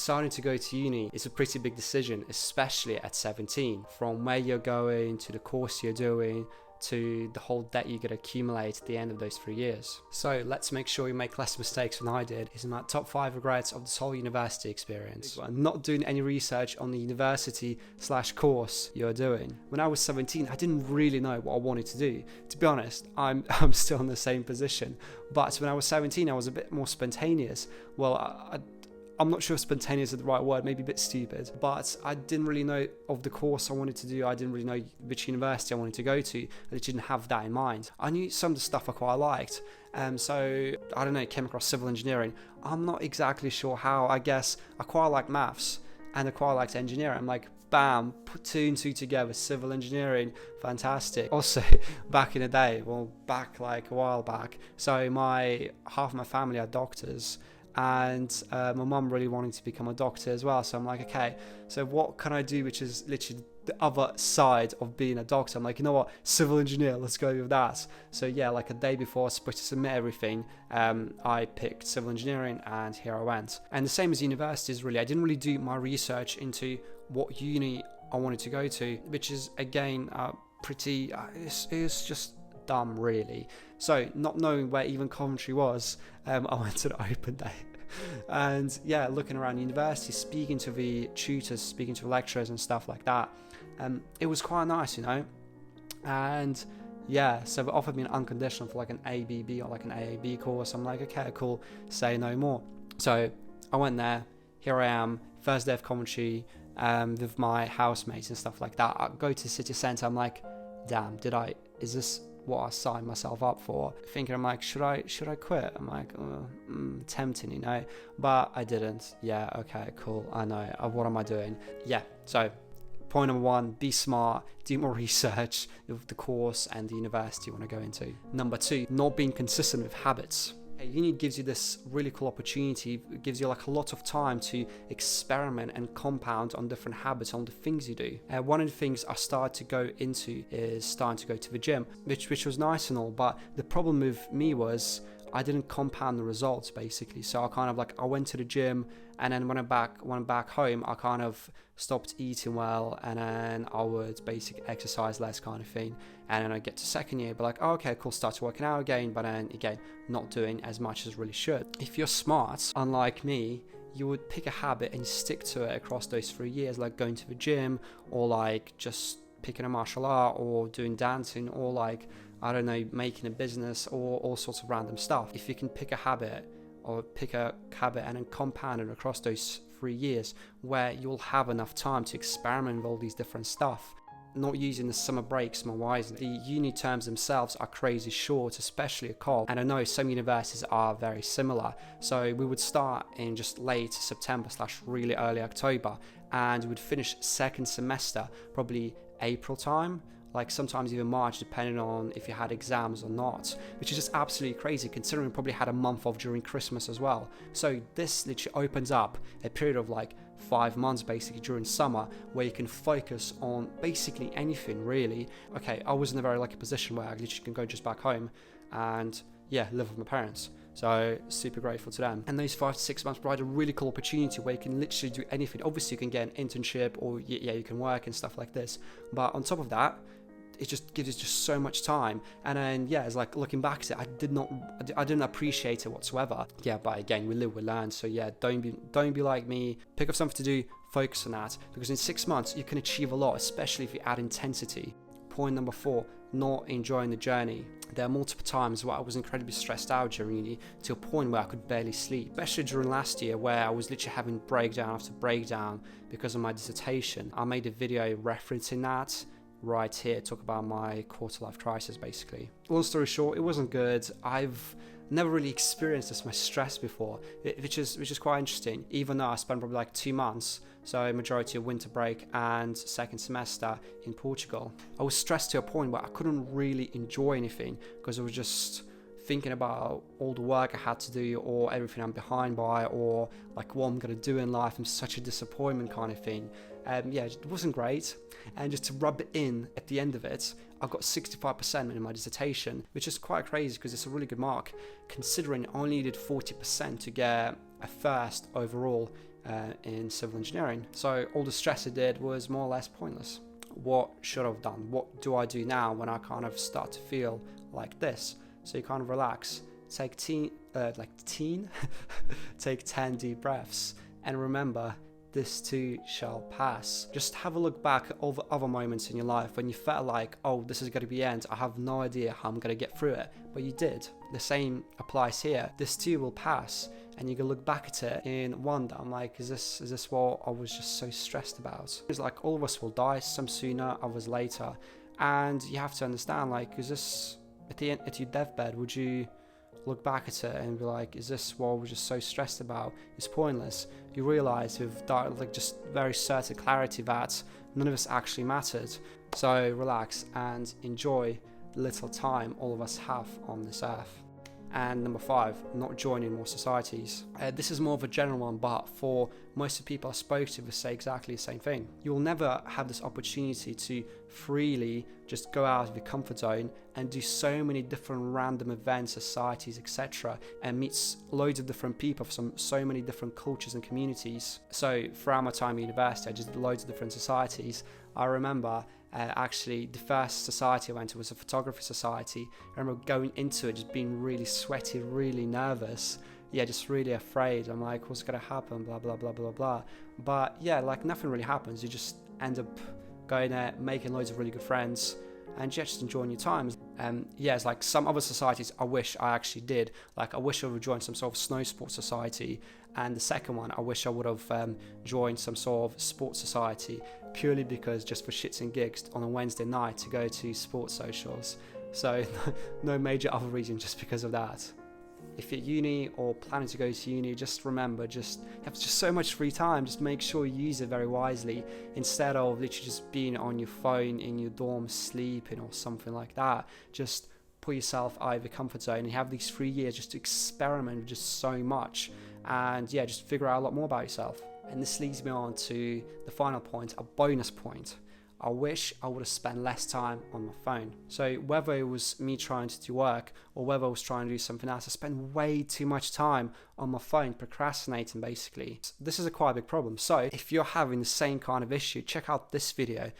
deciding to go to uni is a pretty big decision, especially at 17, from where you're going to the course you're doing to the whole debt you're going to accumulate at the end of those 3 years. So let's make sure you make less mistakes than I did. Is my top 5 regrets of this whole university experience. I'm not doing any research on the university/course you're doing. When I was 17, I didn't really know what I wanted to do. To be honest, I'm still in the same position. But when I was 17, I was a bit more spontaneous. Well, I'm not sure if spontaneous is the right word, maybe a bit stupid, but I didn't really know of the course I wanted to do. I didn't really know which university I wanted to go to. I didn't have that in mind. I knew some of the stuff I quite liked. So, I don't know, came across civil engineering. I'm not exactly sure how. I guess I quite like maths and I quite liked engineering. I'm like, bam, put 2 and 2 together, civil engineering, fantastic. Also, back in the day, back like a while back, so half my family are doctors, and my mum really wanted to become a doctor as well. So I'm like, okay, so what can I do which is literally the other side of being a doctor? I'm like, you know what, civil engineer, let's go with that. So yeah, like a day before I was supposed to submit everything, I picked civil engineering, and here I went. And the same as universities, really, I didn't really do my research into what uni I wanted to go to, which is again pretty it's just dumb, really. So not knowing where even Coventry was, I went to the open day. And yeah, looking around university, speaking to the tutors, speaking to the lecturers and stuff like that, it was quite nice, and yeah, so they offered me an unconditional for like an ABB or like an AAB course. I'm like, okay, cool, say no more. So I went there, here I am, first day of Coventry, with my housemates and stuff like that. I go to the city centre, I'm like, damn, is this what I signed myself up for? Thinking, I'm like, should I quit? I'm like, tempting, but I didn't. Yeah, okay, cool, I know, what am I doing? Yeah, so point number 1, be smart, do more research of the course and the university you want to go into. Number 2, not being consistent with habits. Uni gives you this really cool opportunity. It gives you like a lot of time to experiment and compound on different habits, on the things you do. One of the things I started to go into is starting to go to the gym, which was nice and all, but the problem with me was I didn't compound the results, basically. So I went to the gym, and then when I'm back home, I kind of stopped eating well, and then I would basically exercise less, kind of thing. And then I get to second year, but like, oh, okay, cool, start working out again, but then again, not doing as much as really should. If you're smart, unlike me, you would pick a habit and stick to it across those 3 years, like going to the gym, or like just picking a martial art, or doing dancing, or like, I don't know, making a business, or all sorts of random stuff. If you can pick a habit and then compound it across those 3 years, where you'll have enough time to experiment with all these different stuff, not using the summer breaks more wisely. The uni terms themselves are crazy short, especially at Cov, and I know some universities are very similar. So we would start in just late September / really early October, and we would finish second semester probably April time, like sometimes even March, depending on if you had exams or not, which is just absolutely crazy considering we probably had a month off during Christmas as well. So this literally opens up a period of like 5 months basically during summer, where you can focus on basically anything, really. Okay, I was in a very lucky position where I literally can go just back home and yeah, live with my parents. So super grateful to them. And those 5 to 6 months provide a really cool opportunity where you can literally do anything. Obviously you can get an internship, or yeah, you can work and stuff like this, but on top of that, it just gives us just so much time. And then yeah, it's like looking back at it, I didn't appreciate it whatsoever. Yeah, but again, we live, we learn. So yeah, don't be like me. Pick up something to do, focus on that, because in 6 months you can achieve a lot, especially if you add intensity. Point number 4, not enjoying the journey. There are multiple times where I was incredibly stressed out during uni, to a point where I could barely sleep, especially during last year, where I was literally having breakdown after breakdown because of my dissertation. I made a video referencing that right here, talk about my quarter life crisis basically. Long story short, it wasn't good. I've never really experienced this much stress before, which is quite interesting, even though I spent probably like 2 months, so majority of winter break and second semester in Portugal. I was stressed to a point where I couldn't really enjoy anything, because I was just thinking about all the work I had to do, or everything I'm behind by, or like what I'm gonna do in life. I'm such a disappointment, kind of thing. Yeah, it wasn't great. And just to rub it in at the end of it, I got 65% in my dissertation, which is quite crazy because it's a really good mark, considering I only needed 40% to get a first overall in civil engineering. So all the stress I did was more or less pointless. What should I have done? What do I do now when I kind of start to feel like this? So you kind of relax, take take 10 deep breaths, and remember, this too shall pass. Just have a look back at all the other moments in your life when you felt like, oh, this is going to be the end. I have no idea how I'm going to get through it, but you did. The same applies here. This too will pass, and you can look back at it in wonder. I'm like, is this what I was just so stressed about? It's like all of us will die, some sooner, others later, and you have to understand, like, is this at the end, at your deathbed, would you look back at it and be like, is this what I was just so stressed about? It's pointless. You realize with like just very certain clarity that none of this actually mattered. So relax and enjoy the little time all of us have on this earth. And number 5, not joining more societies. This is more of a general one, but for most of the people I spoke to, they say exactly the same thing. You will never have this opportunity to freely just go out of your comfort zone and do so many different random events, societies, etc., and meet loads of different people from so many different cultures and communities. So throughout my time at university, I just did loads of different societies. I remember actually the first society I went to was a photography society. I remember going into it just being really sweaty, really nervous, just really afraid. I'm like, what's gonna happen, blah blah blah blah blah. But yeah, like nothing really happens. You just end up going there, making loads of really good friends, and just enjoying your time. It's like some other societies I wish I actually did. Like I wish I would join some sort of snow sports society, and the second one I wish I would have joined some sort of sports society, purely because just for shits and gigs on a Wednesday night to go to sports socials. So no major other reason, just because of that. If you're at uni or planning to go to uni, just remember, you have just so much free time. Just make sure you use it very wisely, instead of literally just being on your phone in your dorm sleeping or something like that. Just put yourself out of your comfort zone and have these 3 years just to experiment with just so much, and just figure out a lot more about yourself. And this leads me on to the final point, a bonus point. I wish I would have spent less time on my phone. So whether it was me trying to do work or whether I was trying to do something else, I spent way too much time on my phone, procrastinating basically. This is a quite big problem. So if you're having the same kind of issue, check out this video.